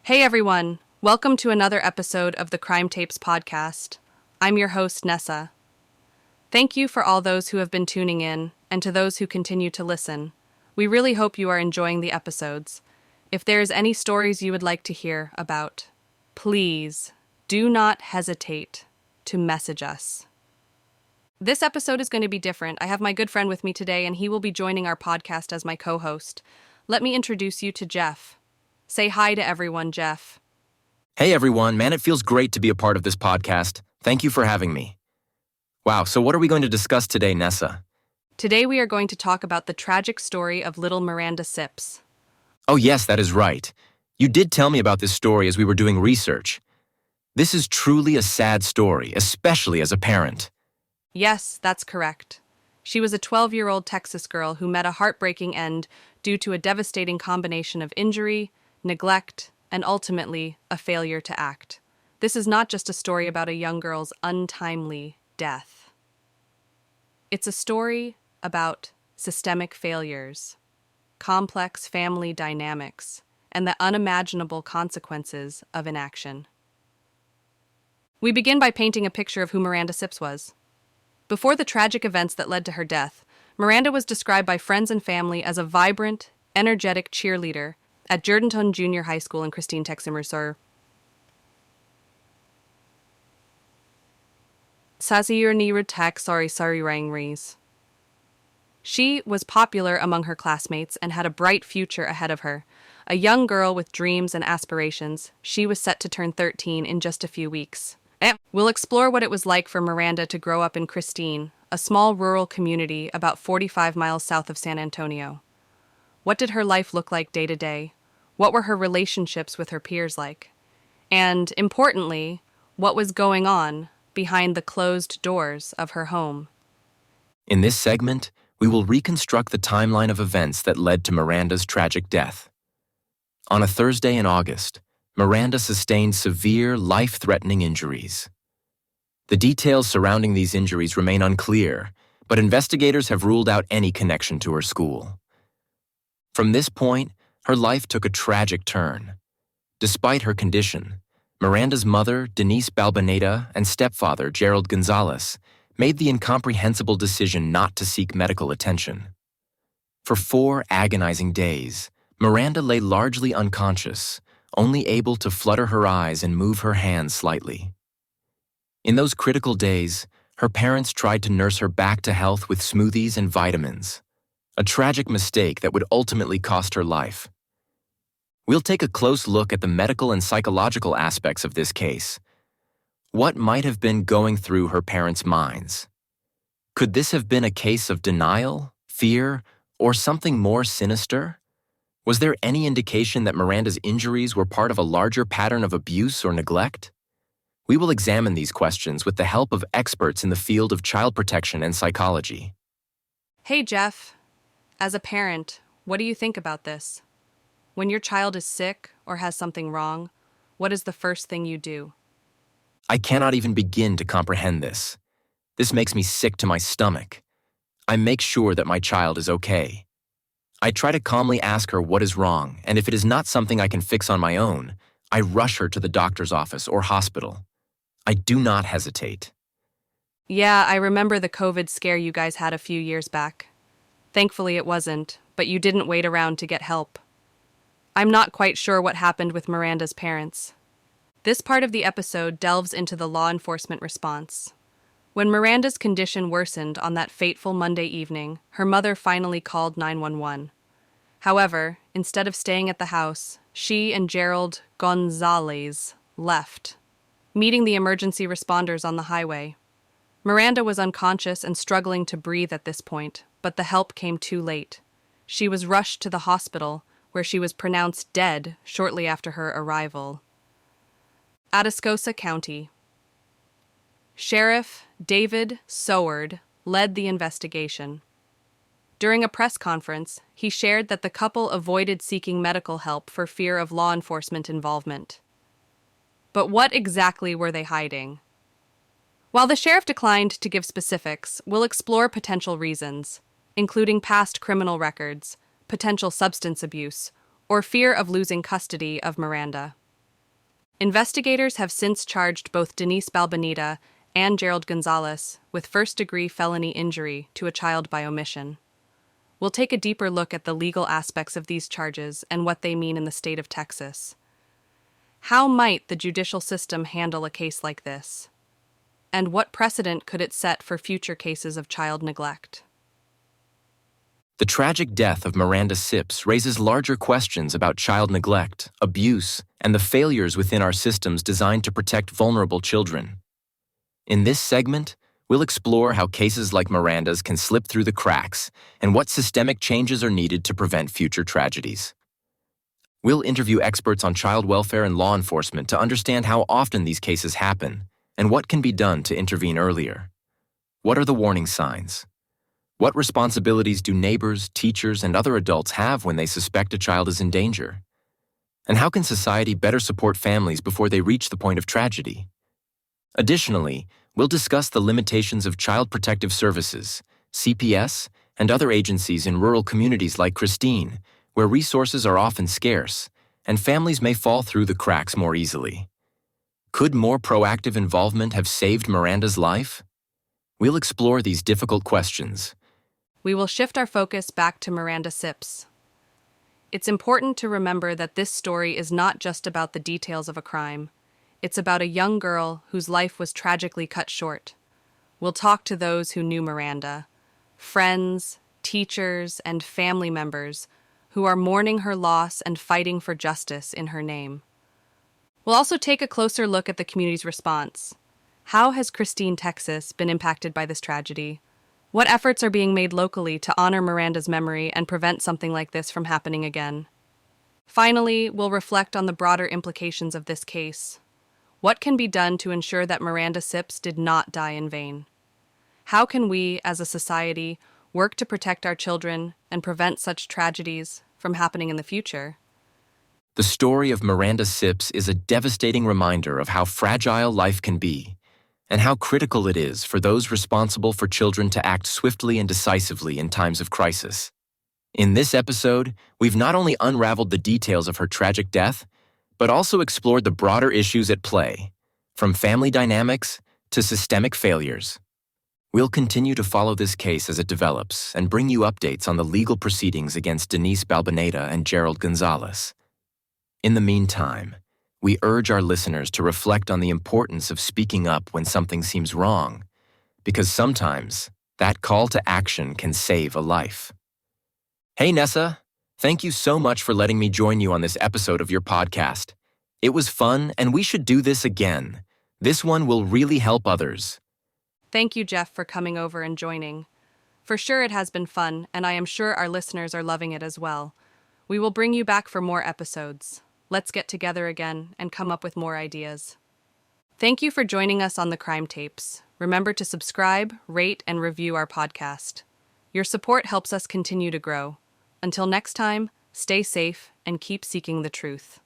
Hey everyone, welcome to another episode of the Crime Tapes podcast. I'm your host, Nessa. Thank you for all those who have been tuning in and to those who continue to listen. We really hope you are enjoying the episodes. If there is any stories you would like to hear about, please do not hesitate to message us. This episode is going to be different. I have my good friend with me today and he will be joining our podcast as my co-host. Let me introduce you to Jeff. Say hi to everyone, Jeff. Hey everyone, man, it feels great to be a part of this podcast. Thank you for having me. Wow, so what are we going to discuss today, Nessa? Today we are going to talk about the tragic story of little Miranda Sipps. Oh yes, that is right. You did tell me about this story as we were doing research. This is truly a sad story, especially as a parent. Yes, that's correct. She was a 12-year-old Texas girl who met a heartbreaking end due to a devastating combination of injury, neglect, and ultimately a failure to act. This is not just a story about a young girl's untimely death. It's a story about systemic failures, complex family dynamics, and the unimaginable consequences of inaction. We begin by painting a picture of who Miranda Sipps was. Before the tragic events that led to her death, Miranda was described by friends and family as a vibrant, energetic cheerleader at Jourdanton Junior High School in Christine, Texas. She was popular among her classmates and had a bright future ahead of her. A young girl with dreams and aspirations, she was set to turn 13 in just a few weeks. We'll explore what it was like for Miranda to grow up in Christine, a small rural community about 45 miles south of San Antonio. What did her life look like day to day? What were her relationships with her peers like? And, importantly, what was going on behind the closed doors of her home? In this segment, we will reconstruct the timeline of events that led to Miranda's tragic death. On a Thursday in August, Miranda sustained severe, life-threatening injuries. The details surrounding these injuries remain unclear, but investigators have ruled out any connection to her school. From this point, her life took a tragic turn. Despite her condition, Miranda's mother, Denise Balbaneda, and stepfather, Gerald Gonzalez, made the incomprehensible decision not to seek medical attention. For 4 agonizing days, Miranda lay largely unconscious, only able to flutter her eyes and move her hands slightly. In those critical days, her parents tried to nurse her back to health with smoothies and vitamins, a tragic mistake that would ultimately cost her life. We'll take a close look at the medical and psychological aspects of this case. What might have been going through her parents' minds? Could this have been a case of denial, fear, or something more sinister? Was there any indication that Miranda's injuries were part of a larger pattern of abuse or neglect? We will examine these questions with the help of experts in the field of child protection and psychology. Hey, Jeff. As a parent, what do you think about this? When your child is sick or has something wrong, what is the first thing you do? I cannot even begin to comprehend this. This makes me sick to my stomach. I make sure that my child is okay. I try to calmly ask her what is wrong, and if it is not something I can fix on my own, I rush her to the doctor's office or hospital. I do not hesitate. Yeah, I remember the COVID scare you guys had a few years back. Thankfully it wasn't, but you didn't wait around to get help. I'm not quite sure what happened with Miranda's parents. This part of the episode delves into the law enforcement response. When Miranda's condition worsened on that fateful Monday evening, her mother finally called 911. However, instead of staying at the house, she and Gerald Gonzalez left, meeting the emergency responders on the highway. Miranda was unconscious and struggling to breathe at this point, but the help came too late. She was rushed to the hospital, where she was pronounced dead shortly after her arrival. Atascosa County. Sheriff David Soward led the investigation. During a press conference, he shared that the couple avoided seeking medical help for fear of law enforcement involvement. But what exactly were they hiding? While the sheriff declined to give specifics, we'll explore potential reasons, including past criminal records, potential substance abuse, or fear of losing custody of Miranda. Investigators have since charged both Denise Balbanita and Gerald Gonzalez with first-degree felony injury to a child by omission. We'll take a deeper look at the legal aspects of these charges and what they mean in the state of Texas. How might the judicial system handle a case like this? And what precedent could it set for future cases of child neglect? The tragic death of Miranda Sipps raises larger questions about child neglect, abuse, and the failures within our systems designed to protect vulnerable children. In this segment, we'll explore how cases like Miranda's can slip through the cracks and what systemic changes are needed to prevent future tragedies. We'll interview experts on child welfare and law enforcement to understand how often these cases happen and what can be done to intervene earlier. What are the warning signs? What responsibilities do neighbors, teachers, and other adults have when they suspect a child is in danger? And how can society better support families before they reach the point of tragedy? Additionally, we'll discuss the limitations of Child Protective Services, CPS, and other agencies in rural communities like Christine, where resources are often scarce, and families may fall through the cracks more easily. Could more proactive involvement have saved Miranda's life? We'll explore these difficult questions. We will shift our focus back to Miranda Sipps. It's important to remember that this story is not just about the details of a crime. It's about a young girl whose life was tragically cut short. We'll talk to those who knew Miranda, friends, teachers, and family members who are mourning her loss and fighting for justice in her name. We'll also take a closer look at the community's response. How has Christine, Texas, been impacted by this tragedy? What efforts are being made locally to honor Miranda's memory and prevent something like this from happening again? Finally, we'll reflect on the broader implications of this case. What can be done to ensure that Miranda Sipps did not die in vain? How can we, as a society, work to protect our children and prevent such tragedies from happening in the future? The story of Miranda Sipps is a devastating reminder of how fragile life can be, and how critical it is for those responsible for children to act swiftly and decisively in times of crisis. In this episode, we've not only unraveled the details of her tragic death, but also explored the broader issues at play, from family dynamics to systemic failures. We'll continue to follow this case as it develops and bring you updates on the legal proceedings against Denise Balbanita and Gerald Gonzalez. In the meantime, we urge our listeners to reflect on the importance of speaking up when something seems wrong, because sometimes that call to action can save a life. Hey Nessa, thank you so much for letting me join you on this episode of your podcast. It was fun, and we should do this again. This one will really help others. Thank you, Jeff, for coming over and joining. For sure it has been fun, and I am sure our listeners are loving it as well. We will bring you back for more episodes. Let's get together again and come up with more ideas. Thank you for joining us on the Crime Tapes. Remember to subscribe, rate, and review our podcast. Your support helps us continue to grow. Until next time, stay safe and keep seeking the truth.